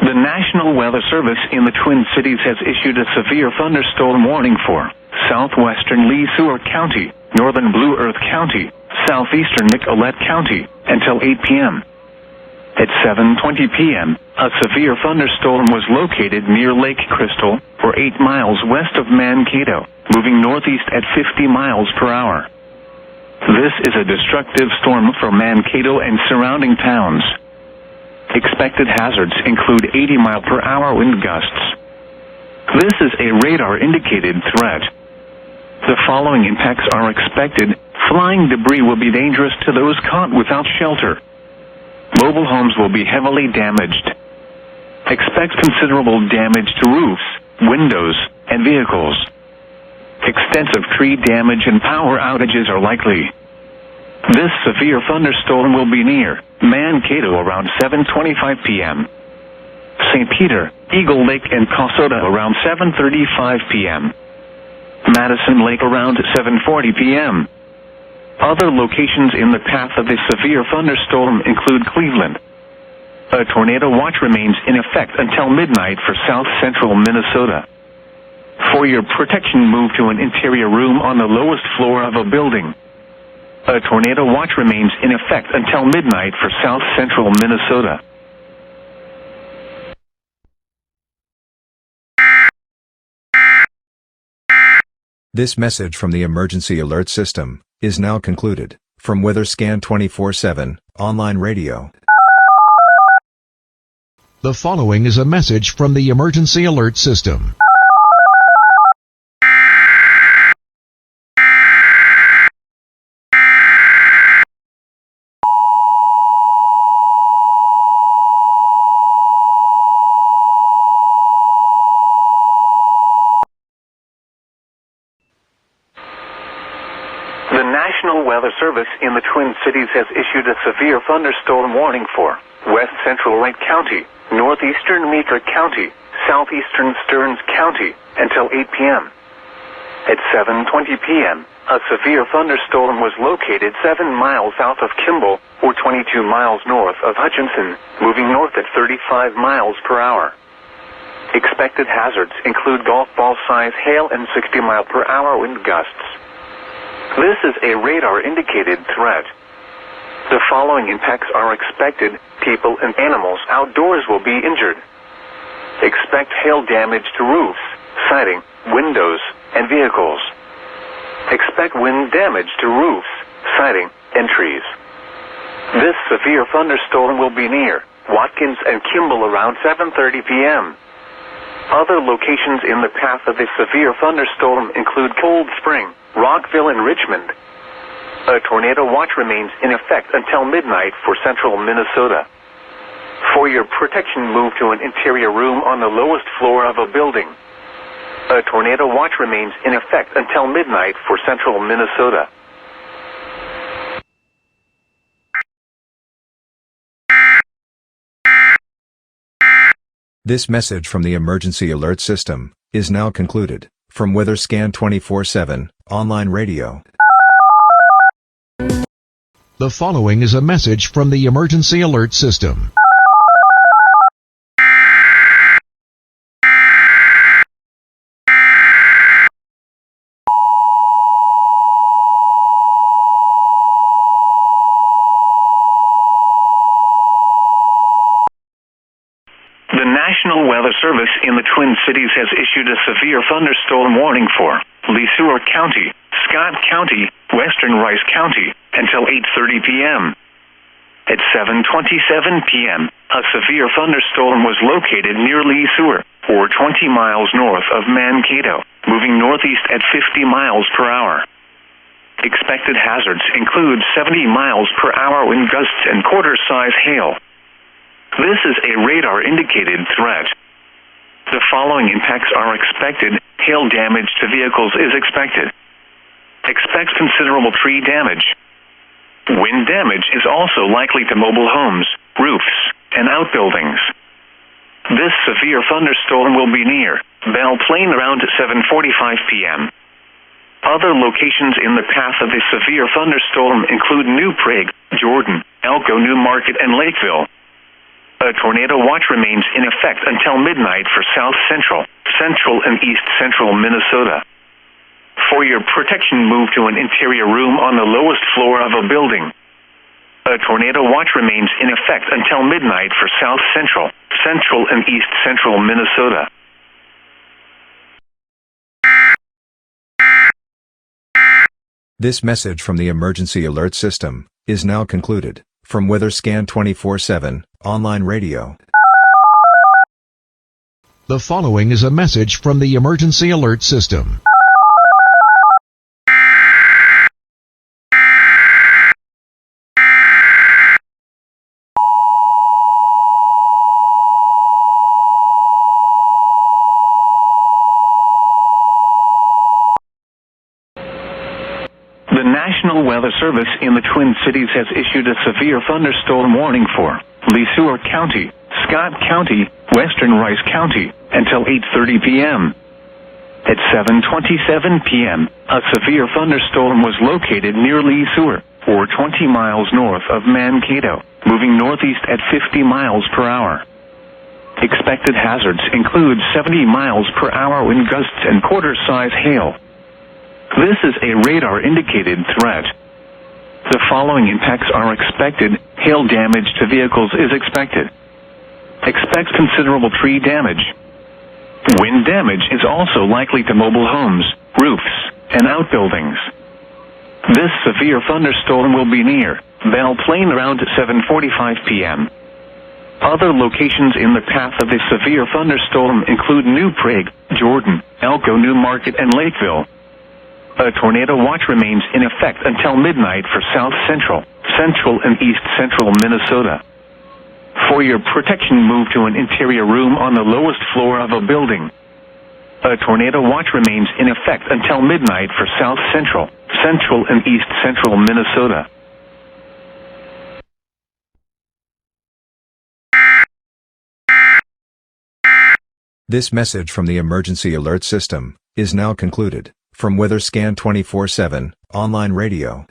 The National Weather Service in the Twin Cities has issued a severe thunderstorm warning for southwestern Lee Seward County, northern Blue Earth County, southeastern Nicollet County, until 8 p.m. At 7:20 p.m., a severe thunderstorm was located near Lake Crystal, or 8 miles west of Mankato, moving northeast at 50 miles per hour. This is a destructive storm for Mankato and surrounding towns. Expected hazards include 80-mile-per-hour wind gusts. This is a radar-indicated threat. The following impacts are expected. Flying debris will be dangerous to those caught without shelter. Mobile homes will be heavily damaged. Expect considerable damage to roofs, windows, and vehicles. Extensive tree damage and power outages are likely. This severe thunderstorm will be near Mankato around 7:25 p.m. St. Peter, Eagle Lake, and Cossota around 7:35 p.m. Madison Lake around 7:40 p.m. Other locations in the path of this severe thunderstorm include Cleveland. A tornado watch remains in effect until midnight for south-central Minnesota. For your protection, move to an interior room on the lowest floor of a building. A tornado watch remains in effect until midnight for south-central Minnesota. This message from the Emergency Alert System is now concluded. From WeatherScan 24/7 online radio. The following is a message from the Emergency Alert System. The National Weather Service in the Twin Cities has issued a severe thunderstorm warning for west central Wright County, northeastern Meeker County, southeastern Stearns County, until 8 p.m. At 7:20 p.m., a severe thunderstorm was located 7 miles south of Kimball, or 22 miles north of Hutchinson, moving north at 35 miles per hour. Expected hazards include golf ball-size hail and 60-mile-per-hour wind gusts. This is a radar-indicated threat. The following impacts are expected. People and animals outdoors will be injured. Expect hail damage to roofs, siding, windows, and vehicles. Expect wind damage to roofs, siding, and trees. This severe thunderstorm will be near Watkins and Kimball around 7:30 p.m. Other locations in the path of this severe thunderstorm include Cold Spring, Rockville, and Richmond. A tornado watch remains in effect until midnight for central Minnesota. For your protection, move to an interior room on the lowest floor of a building. A tornado watch remains in effect until midnight for central Minnesota. This message from the Emergency Alert System is now concluded. From WeatherScan 24/7 online radio. The following is a message from the Emergency Alert System. The National Weather Service in the Twin Cities has issued a severe thunderstorm warning for Lee Seward County, Scott County, western Rice County, until 8:30 p.m. At 7:27 p.m., a severe thunderstorm was located near Lee Seward, or 20 miles north of Mankato, moving northeast at 50 miles per hour. Expected hazards include 70 miles per hour wind gusts and quarter-size hail. This is a radar-indicated threat. The following impacts are expected. Hail damage to vehicles is expected. Expect considerable tree damage. Wind damage is also likely to mobile homes, roofs, and outbuildings. This severe thunderstorm will be near Belle Plaine around 7:45 p.m. Other locations in the path of this severe thunderstorm include New Prague, Jordan, Elko, New Market, and Lakeville. A tornado watch remains in effect until midnight for South Central, Central and East Central Minnesota. For your protection, move to an interior room on the lowest floor of a building. A tornado watch remains in effect until midnight for South Central, Central and East Central Minnesota. This message from the Emergency Alert System is now concluded. From WeatherScan 24/7 online radio. The following is a message from the Emergency Alert System. The National Weather Service in the Twin Cities has issued a severe thunderstorm warning for LeSueur County, Scott County, Western Rice County, until 8:30 p.m. At 7:27 p.m., a severe thunderstorm was located near LeSueur, or 20 miles north of Mankato, moving northeast at 50 miles per hour. Expected hazards include 70 miles per hour wind gusts and quarter-size hail. This is a radar-indicated threat. The following impacts are expected. Hail damage to vehicles is expected. Expect considerable tree damage. Wind damage is also likely to mobile homes, roofs, and outbuildings. This severe thunderstorm will be near Belle Plaine around 7:45 p.m. Other locations in the path of the severe thunderstorm include New Prague, Jordan, Elko, New Market, and Lakeville. A tornado watch remains in effect until midnight for South Central, Central and East Central Minnesota. For your protection, move to an interior room on the lowest floor of a building. A tornado watch remains in effect until midnight for South Central, Central and East Central Minnesota. This message from the Emergency Alert System is now concluded. From WeatherScan 24/7 online radio.